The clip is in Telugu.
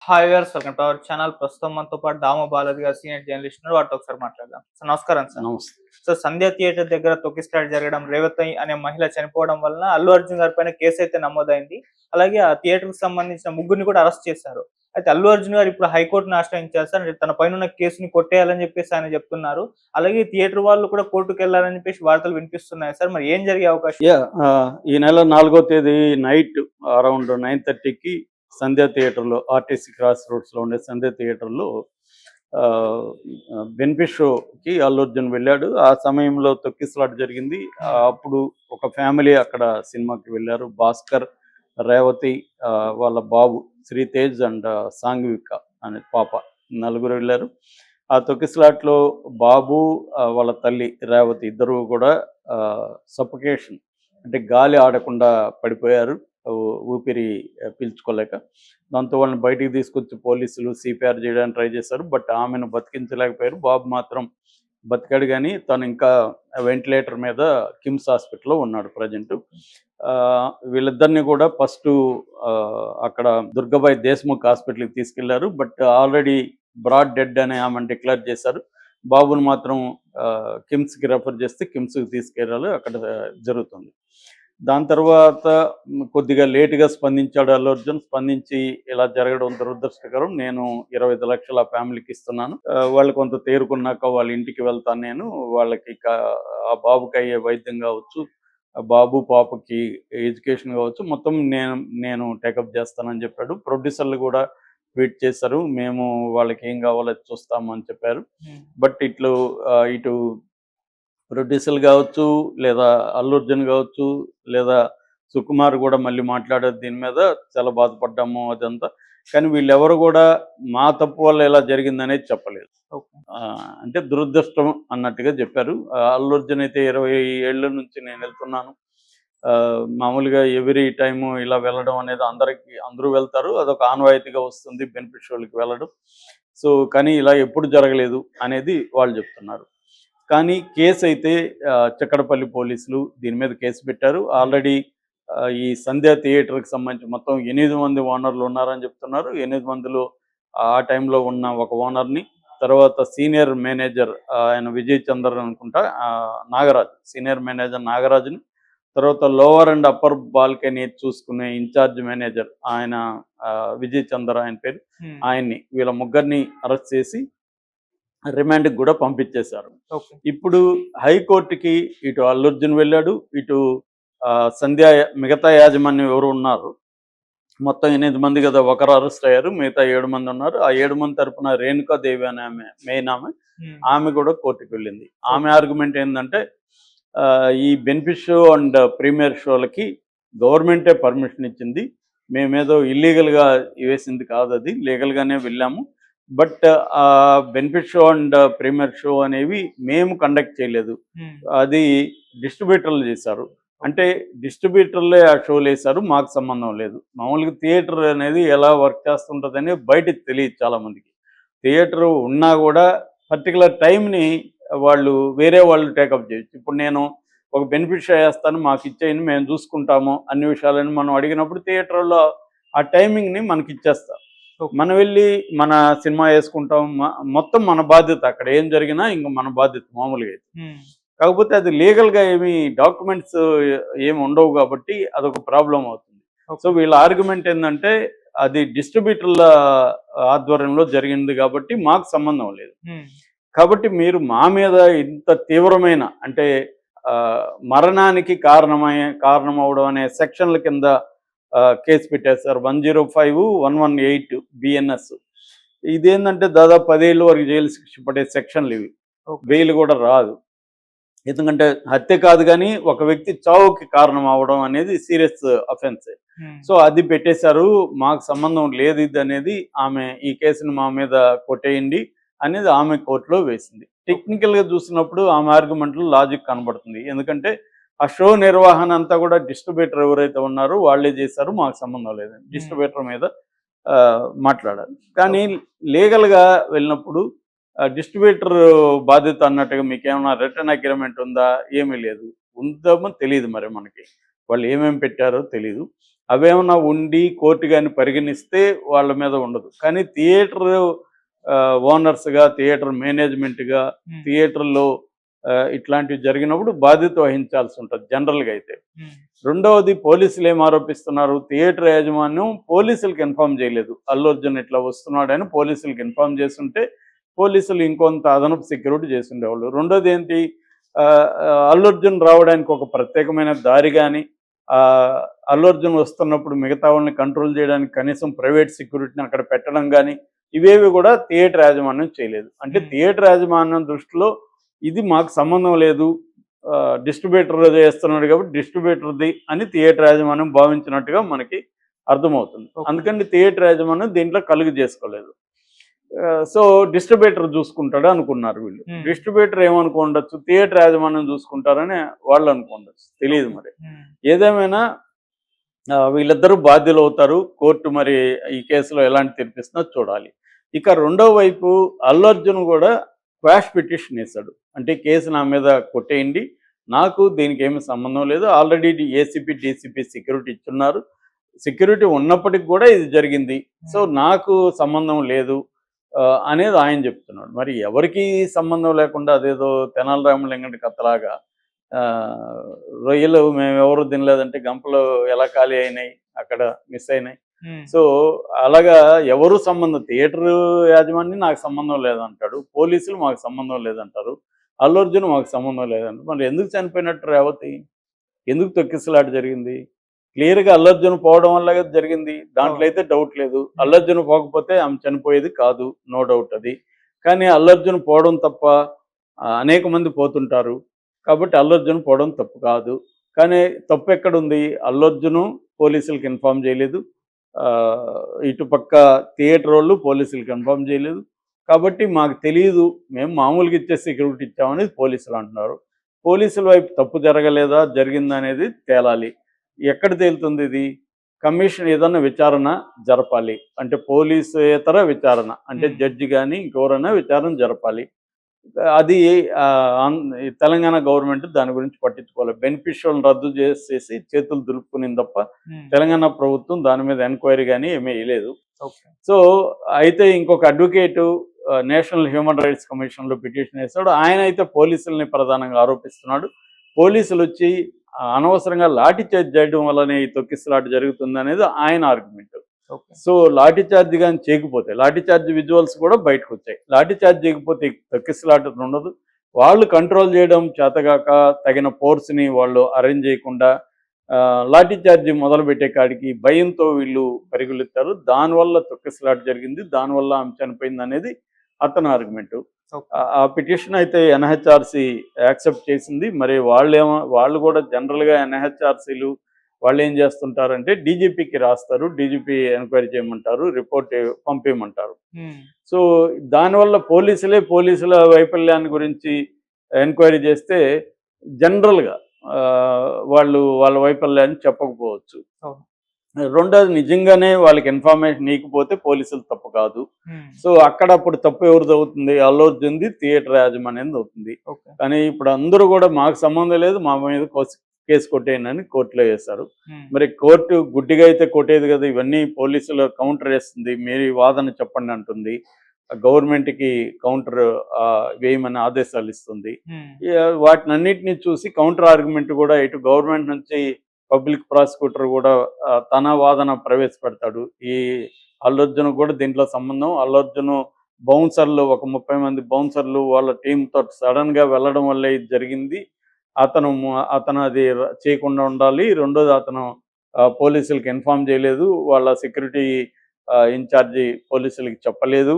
Hi viewers, welcome to our channel. ప్రస్తుతం మనతో పాటు దామ బాలాజీ గారు సీనియర్ జర్నలిస్ట్ ఉన్నారు. వాటితో ఒకసారి మాట్లాడదాం. సో నమస్కారం సార్. నమస్తే. సో సంధ్య థియేటర్ దగ్గర తొక్కిసలాట జరగడం, రేవతి అనే మహిళ చనిపోవడం వలన అల్లు అర్జున్ గారి పైన కేసు అయితే నమోదైంది. అలాగే ఆ థియేటర్‌కి సంబంధించిన ముగ్గురిని కూడా అరెస్ట్ చేశారు. అయితే అల్లు అర్జున్ గారు ఇప్పుడు హైకోర్టుని ఆశ్రయించారు సార్. తన పైనున్న కేసుని కొట్టేయాలని చెప్పేసి ఆయన చెప్తున్నారు. అలాగే థియేటర్ వాళ్ళు కూడా కోర్టుకెళ్లాలని చెప్పేసి వార్తలు వినిపిస్తున్నాయి సార్. మరి ఏం జరిగే అవకాశం? ఈ నెల 4వ తేదీ నైట్ అరౌండ్ 9:30కి సంధ్య థియేటర్‌లో, ఆర్టీసీ క్రాస్ రోడ్స్‌లో ఉండే సంధ్య థియేటర్‌లో బెనిఫిట్ షోకి అల్లు అర్జున్ వెళ్ళాడు. ఆ సమయంలో తొక్కిసలాట జరిగింది. అప్పుడు ఒక ఫ్యామిలీ అక్కడ సినిమాకి వెళ్ళారు. భాస్కర్, రేవతి, వాళ్ళ బాబు శ్రీతేజ్ అండ్ సాంఘిక అనే పాప, నలుగురు వెళ్ళారు. ఆ తొక్కిసలాటలో బాబు, వాళ్ళ తల్లి రేవతి ఇద్దరు కూడా సఫోకేషన్ అంటే గాలి ఆడకుండా పడిపోయారు, ఊపిరి పీల్చుకోలేక. దాంతో వాళ్ళని బయటికి తీసుకొచ్చి పోలీసులు సిపిఆర్ చేయడానికి ట్రై చేశారు. బట్ ఆమెను బతికించలేకపోయారు. బాబు మాత్రం బతికాడు, కానీ తను ఇంకా వెంటిలేటర్ మీద కిమ్స్ హాస్పిటల్లో ఉన్నాడు ప్రజెంట్. వీళ్ళిద్దరిని కూడా ఫస్ట్ అక్కడ దుర్గాబాయి దేశ్ముఖ్ హాస్పిటల్కి తీసుకెళ్లారు. బట్ ఆల్రెడీ బ్రాడ్ డెడ్ అని ఆమెను డిక్లేర్ చేశారు. బాబుని మాత్రం కిమ్స్కి రెఫర్ చేస్తే కిమ్స్కి తీసుకెళ్ళాలి, అక్కడ జరుగుతుంది. దాని తర్వాత కొద్దిగా లేటుగా స్పందించాడు అల్లు అర్జున్. స్పందించి ఇలా జరగడం దురదృష్టకరం, నేను 25 లక్షల ఫ్యామిలీకి ఇస్తున్నాను, వాళ్ళు కొంత తేరుకున్నాక వాళ్ళ ఇంటికి వెళ్తాను, నేను వాళ్ళకి ఆ బాబుకి అయ్యే వైద్యం కావచ్చు, బాబు పాపకి ఎడ్యుకేషన్ కావచ్చు, మొత్తం నేను టేకప్ చేస్తానని చెప్పాడు. ప్రొడ్యూసర్లు కూడా ట్వీట్ చేశారు, మేము వాళ్ళకి ఏం కావాలో చూస్తాము అని చెప్పారు. బట్ ఇటు ప్రొడ్యూసర్లు కావచ్చు, లేదా అల్లు అర్జున్ కావచ్చు, లేదా సుకుమార్ కూడా మళ్ళీ మాట్లాడారు దీని మీద, చాలా బాధపడ్డాము అదంతా. కానీ వీళ్ళెవరు కూడా మా తప్పు వల్ల ఇలా జరిగిందనేది చెప్పలేదు. అంటే దురదృష్టం అన్నట్టుగా చెప్పారు. అల్లు అర్జున్ అయితే 20 ఏళ్ళ నుంచి నేను వెళ్తున్నాను, మామూలుగా ఎవ్రీ టైము ఇలా వెళ్ళడం అనేది అందరూ వెళ్తారు, అదొక ఆనవాయితీగా వస్తుంది బెనిఫిట్ షోలకి వెళ్ళడం. సో కానీ ఇలా ఎప్పుడు జరగలేదు అనేది వాళ్ళు చెప్తున్నారు. కానీ కేసు అయితే చక్కడపల్లి పోలీసులు దీని మీద కేసు పెట్టారు. ఆల్రెడీ ఈ సంధ్య థియేటర్కి సంబంధించి మొత్తం 8 మంది ఓనర్లు ఉన్నారని చెప్తున్నారు. 8 మందిలో ఆ టైంలో ఉన్న ఒక ఓనర్ని, తర్వాత సీనియర్ మేనేజర్ ఆయన విజయ్ చందర్ అనుకుంటా, నాగరాజ్, సీనియర్ మేనేజర్ నాగరాజుని, తర్వాత లోవర్ అండ్ అప్పర్ బాల్కనీ చూసుకునే ఇన్ఛార్జ్ మేనేజర్ ఆయన విజయ్ చందర్ ఆయన పేరు, ఆయన్ని, వీళ్ళ ముగ్గురిని అరెస్ట్ చేసి రిమాండ్కి కూడా పంపించేశారు. ఇప్పుడు హైకోర్టుకి ఇటు అల్లు అర్జున్ వెళ్ళాడు, ఇటు సంధ్య మిగతా యాజమాన్యం ఎవరు ఉన్నారు, మొత్తం 8 మంది కదా, ఒకరు అరెస్ట్ అయ్యారు, మిగతా 7 మంది ఉన్నారు. ఆ 7 మంది తరపున రేణుకాదేవి అనే ఆమె, మెయిన్ ఆమె కూడా కోర్టుకు వెళ్ళింది. ఆమె ఆర్గ్యుమెంట్ ఏంటంటే, ఈ బెనిఫిట్ షో అండ్ ప్రీమియర్ షోలకి గవర్నమెంటే పర్మిషన్ ఇచ్చింది, మేమేదో ఇల్లీగల్గా వేసింది కాదు, అది లీగల్గానే వెళ్ళాము. But benefit show and premiere show అనేవి మేము కండక్ట్ చేయలేదు, అది డిస్ట్రిబ్యూటర్లు చేశారు. అంటే డిస్ట్రిబ్యూటర్లే ఆ షోలు వేశారు, మాకు సంబంధం లేదు. మామూలుగా థియేటర్ అనేది ఎలా వర్క్ చేస్తుంటుందని బయటకు తెలియదు చాలామందికి. థియేటర్ ఉన్నా కూడా పర్టికులర్ టైంని వేరే వాళ్ళు టేకప్ చేయొచ్చు. ఇప్పుడు నేను ఒక బెనిఫిట్ షో వేస్తాను, మాకు ఇచ్చేయని, మేము చూసుకుంటాము అన్ని విషయాలని మనం అడిగినప్పుడు థియేటర్లో ఆ టైమింగ్ని మనకి ఇచ్చేస్తారు. మనం వెళ్ళి మన సినిమా వేసుకుంటాం, మొత్తం మన బాధ్యత, అక్కడ ఏం జరిగినా ఇంక మన బాధ్యత మామూలుగా అయితే. కాకపోతే అది లీగల్గా డాక్యుమెంట్స్ ఏమి ఉండవు కాబట్టి అదొక ప్రాబ్లం అవుతుంది. సో వీళ్ళ ఆర్గ్యుమెంట్ ఏంటంటే, అది డిస్ట్రిబ్యూటర్ల ఆధ్వర్యంలో జరిగింది కాబట్టి మాకు సంబంధం లేదు, కాబట్టి మీరు మా మీద ఇంత తీవ్రమైన, అంటే మరణానికి కారణమవడం అనే సెక్షన్ల కింద కేసు పెట్టేశారు. 105, 118 BNS. ఇదేంటంటే దాదాపు 10 ఏళ్ళ వరకు జైలు శిక్ష పడే సెక్షన్లు ఇవి. బెయిల్ కూడా రాదు, ఎందుకంటే హత్య కాదు, కానీ ఒక వ్యక్తి చావుకి కారణం అవడం అనేది సీరియస్ అఫెన్సే. సో అది పెట్టేశారు, మాకు సంబంధం లేదు ఇది అనేది. ఆమె ఈ కేసును మా మీద కొట్టేయండి అనేది ఆమె కోర్టులో వేసింది. టెక్నికల్గా చూసినప్పుడు ఆమె ఆర్గ్యుమెంట్లో లాజిక్ కనబడుతుంది, ఎందుకంటే ఆ షో నిర్వహణ అంతా కూడా డిస్ట్రిబ్యూటర్ ఎవరైతే ఉన్నారో వాళ్ళే చేశారు, మాకు సంబంధం లేదండి, డిస్ట్రిబ్యూటర్ మీద మాట్లాడాలి. కానీ లీగల్గా వెళ్ళినప్పుడు డిస్ట్రిబ్యూటర్ బాధ్యత అన్నట్టుగా మీకేమైనా రిటర్న్ అగ్రిమెంట్ ఉందా? ఏమీ లేదు. ఉందామో తెలియదు, మరి మనకి వాళ్ళు ఏమేమి పెట్టారో తెలీదు. అవేమన్నా ఉండి కోర్టు కానీ పరిగణిస్తే వాళ్ళ మీద ఉండదు. కానీ థియేటర్ ఓనర్స్గా, థియేటర్ మేనేజ్మెంట్గా, ఉమ్, థియేటర్లో ఇట్లాంటివి జరిగినప్పుడు బాధ్యత వహించాల్సి ఉంటుంది జనరల్గా అయితే. ఉమ్, రెండవది పోలీసులు ఏం ఆరోపిస్తున్నారు, థియేటర్ యాజమాన్యం పోలీసులకు ఇన్ఫార్మ్ చేయలేదు. అల్లు అర్జున్ ఇట్లా వస్తున్నాడని పోలీసులకు ఇన్ఫార్మ్ చేస్తుంటే పోలీసులు ఇంకొంత అదనపు సెక్యూరిటీ చేసి ఉండేవాళ్ళు. రెండోది ఏంటి, ఆ, అల్లు అర్జున్ రావడానికి ఒక ప్రత్యేకమైన దారి కానీ, అల్లు అర్జున్ వస్తున్నప్పుడు మిగతా వాళ్ళని కంట్రోల్ చేయడానికి కనీసం ప్రైవేట్ సెక్యూరిటీని అక్కడ పెట్టడం కానీ ఇవేవి కూడా థియేటర్ యాజమాన్యం చేయలేదు. అంటే థియేటర్ యాజమాన్యం దృష్టిలో ఇది మాకు సంబంధం లేదు, డిస్ట్రిబ్యూటర్ చేస్తున్నాడు కాబట్టి డిస్ట్రిబ్యూటర్ది అని థియేటర్ యాజమాన్యం భావించినట్టుగా మనకి అర్థమవుతుంది. అందుకని థియేటర్ యాజమాన్యం దీంట్లో కలుగు చేసుకోలేదు. సో డిస్ట్రిబ్యూటర్ చూసుకుంటాడు అనుకున్నారు వీళ్ళు. డిస్ట్రిబ్యూటర్ ఏమనుకోండొచ్చు, థియేటర్ యాజమాన్యం చూసుకుంటారని వాళ్ళు అనుకోండొచ్చు, తెలియదు మరి. ఏదేమైనా వీళ్ళిద్దరూ బాధ్యులు అవుతారు. కోర్టు మరి ఈ కేసులో ఎలాంటి తీర్పిస్తుందో చూడాలి. ఇక రెండో వైపు అల్లు అర్జున్ కూడా క్వాష్ పిటిషన్ వేశాడు. అంటే కేసు నా మీద కొట్టేయండి, నాకు దీనికి ఏమి సంబంధం లేదు, ఆల్రెడీ ఏసీపీ డీసీపీ సెక్యూరిటీ ఇచ్చున్నారు, సెక్యూరిటీ ఉన్నప్పటికి కూడా ఇది జరిగింది, సో నాకు సంబంధం లేదు అనేది ఆయన చెప్తున్నాడు. మరి ఎవరికి సంబంధం లేకుండా అదేదో తెనాలి రామలింగడి కథలాగా రొయ్యలు మేము ఎవరు తినలేదంటే గంపలు ఎలా ఖాళీ అయినాయి, అక్కడ మిస్ అయినాయి. సో అలాగా ఎవరు సంబంధం, థియేటర్ యాజమాన్యం నాకు సంబంధం లేదంటాడు, పోలీసులు మాకు సంబంధం లేదంటారు, అల్లు అర్జున్ మాకు సంబంధం లేదంటారు. మరి ఎందుకు చనిపోయినట్టు రేవతి, ఎందుకు తొక్కిసలాట జరిగింది? క్లియర్గా అల్లు అర్జున్ పోవడం వల్ల జరిగింది, దాంట్లో అయితే డౌట్ లేదు. అల్లు అర్జున్ పోకపోతే ఆమె చనిపోయేది కాదు, నో డౌట్ అది. కానీ అల్లు అర్జున్ పోవడం తప్ప అనేక మంది పోతుంటారు కాబట్టి అల్లు అర్జున్ పోవడం తప్పు కాదు. కానీ తప్పు ఎక్కడుంది, అల్లు అర్జున్ పోలీసులకు ఇన్ఫార్మ్ చేయలేదు, ఇటుపక్క థియేటర్ వాళ్ళు పోలీసులకు ఇన్ఫార్మ్ చేయలేదు, కాబట్టి మాకు తెలియదు, మేము మామూలుగా ఇచ్చే సెక్యూరిటీ ఇచ్చామని పోలీసులు అంటున్నారు. పోలీసుల వైపు తప్పు జరగలేదా జరిగిందా అనేది తేలాలి. ఎక్కడ తేలుతుంది ఇది? కమిషన్ ఏదన్నా విచారణ జరపాలి, అంటే పోలీసేతర విచారణ, అంటే జడ్జి కానీ ఇంకెవరైనా విచారణ జరపాలి. అది తెలంగాణ గవర్నమెంట్ దాని గురించి పట్టించుకోవాలి. బెనిఫిషియల్ రద్దు చేసేసి చేతులు దులుపుకునింది తప్ప తెలంగాణ ప్రభుత్వం దాని మీద ఎంక్వైరీ కానీ ఏమీ వేయలేదు. సో అయితే ఇంకొక అడ్వకేటు నేషనల్ హ్యూమన్ రైట్స్ కమిషన్లో పిటిషన్ వేశాడు. ఆయన అయితే పోలీసుల్ని ప్రధానంగా ఆరోపిస్తున్నాడు. పోలీసులు వచ్చి అనవసరంగా లాఠీ చార్జ్ చేయడం వల్లనే ఈ తొక్కిసలాట జరుగుతుంది అనేది ఆయన ఆర్గ్యుమెంట్. సో లాఠీ చార్జ్ కానీ చేయకపోతే, లాఠీ చార్జ్ విజువల్స్ కూడా బయటకు వచ్చాయి, లాఠీ చార్జ్ చేయకపోతే తొక్కిసలాట ఉండదు. వాళ్ళు కంట్రోల్ చేయడం చేతగాక తగిన ఫోర్స్ని వాళ్ళు అరేంజ్ చేయకుండా లాఠీ చార్జ్ మొదలుపెట్టే కాడికి భయంతో వీళ్ళు పరిగెలుస్తారు, దానివల్ల తొక్కిసలాట జరిగింది, దానివల్ల ఆమె చనిపోయింది అనేది అతని ఆర్గ్యుమెంట్. ఆ పిటిషన్ అయితే ఎన్హెచ్ఆర్సీ యాక్సెప్ట్ చేసింది. మరి వాళ్ళు కూడా జనరల్గా ఎన్హెచ్ఆర్సీలు వాళ్ళు ఏం చేస్తుంటారంటే డీజీపీకి రాస్తారు, డీజీపీ ఎంక్వైరీ చేయమంటారు, రిపోర్ట్ పంపించమంటారు. సో దానివల్ల పోలీసుల వైఫల్యాన్ని గురించి ఎంక్వైరీ చేస్తే జనరల్గా వాళ్ళ వైఫల్యాన్ని చెప్పకపోవచ్చు. రెండోది నిజంగానే వాళ్ళకి ఇన్ఫర్మేషన్ ఇవ్వకపోతే పోలీసులు తప్పు కాదు. సో అక్కడ అప్పుడు తప్పు ఎవరిది అవుతుంది, అల్లు అర్జున్ది, థియేటర్ యాజమాన్యం అవుతుంది. కానీ ఇప్పుడు అందరూ కూడా మాకు సంబంధం లేదు, మా మీద కేసు కొట్టేయనని కోర్టులో వేశారు. మరి కోర్టు గుడ్డిగా అయితే కొట్టేది కదా, ఇవన్నీ పోలీసులు కౌంటర్ వేస్తుంది, మీరు వాదన చెప్పండి అంటుంది, గవర్నమెంట్కి కౌంటర్ వేయమని ఆదేశాలు ఇస్తుంది. వాటిని అన్నిటినీ చూసి కౌంటర్ ఆర్గ్యుమెంట్ కూడా ఇటు గవర్నమెంట్ నుంచి పబ్లిక్ ప్రాసిక్యూటర్ కూడా తన వాదన ప్రవేశపెడతాడు. ఈ అల్లు అర్జున్ కూడా దీంట్లో సంబంధం, అల్లు అర్జున్ బౌన్సర్లు ఒక 30 మంది బౌన్సర్లు వాళ్ళ టీంతో సడన్గా వెళ్ళడం వల్లే ఇది జరిగింది, అతను అది చేయకుండా ఉండాలి. రెండోది అతను పోలీసులకు ఇన్ఫార్మ్ చేయలేదు, వాళ్ళ సెక్యూరిటీ ఇన్ఛార్జి పోలీసులకి చెప్పలేదు.